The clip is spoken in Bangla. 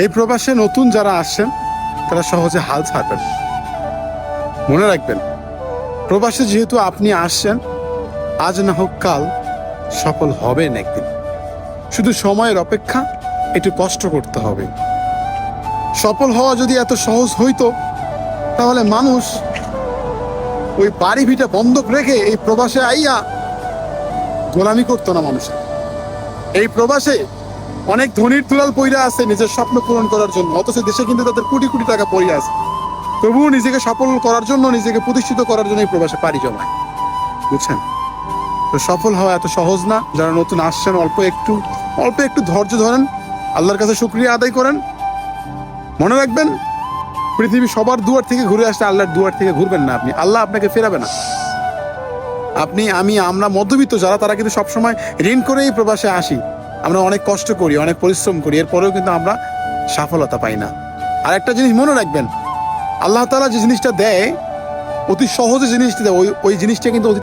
এই প্রবাসে নতুন যারা আসছেন তারা সহজে হাল ছাড়বেন। মনে রাখবেন, প্রবাসে যেহেতু আপনি আসছেন, আজ না হোক কাল সফল হবেন একদিন। শুধু সময়ের অপেক্ষা, একটু কষ্ট করতে হবে। সফল হওয়া যদি এত সহজ হইতো, তাহলে মানুষ ওই বাড়ি ভিটা বন্ধক রেখে এই প্রবাসে আইয়া গোলামি করতো না মানুষের। এই প্রবাসে অনেক ধনীর দুলাল পইরা আছে নিজের স্বপ্ন পূরণ করার জন্য, অথচ দেশে কিন্তু তাদের কোটি কোটি টাকা পড়ে আছে, তবুও নিজেকে সফল করার জন্য, নিজেকে প্রতিষ্ঠিত করার জন্য এই প্রবাসে পাড়ি জমায়। বুঝছেন? তো সফল হওয়া এত সহজ না। যারা নতুন আসছেন, অল্প একটু ধৈর্য ধরেন, আল্লাহর কাছে শুকরিয়া আদায় করেন। মনে রাখবেন, পৃথিবী সবার দুয়ার থেকে ঘুরে আসলে আল্লাহর দুয়ার থেকে ঘুরবেন না আপনি, আল্লাহ আপনাকে ফেরাবে না। আপনি, আমি, আমরা মধ্যবিত্ত যারা, তারা কিন্তু সবসময় ঋণ করেই প্রবাসে আসি। আমরা অনেক কষ্ট করি, অনেক পরিশ্রম করি, এরপরেও কিন্তু আমরা সফলতা পাই না। আর একটা জিনিস মনে রাখবেন, আল্লাহ তাআলা যে জিনিসটা দেয়, অতি সহজে জিনিসটা দেয়, ওই জিনিসটা কিন্তু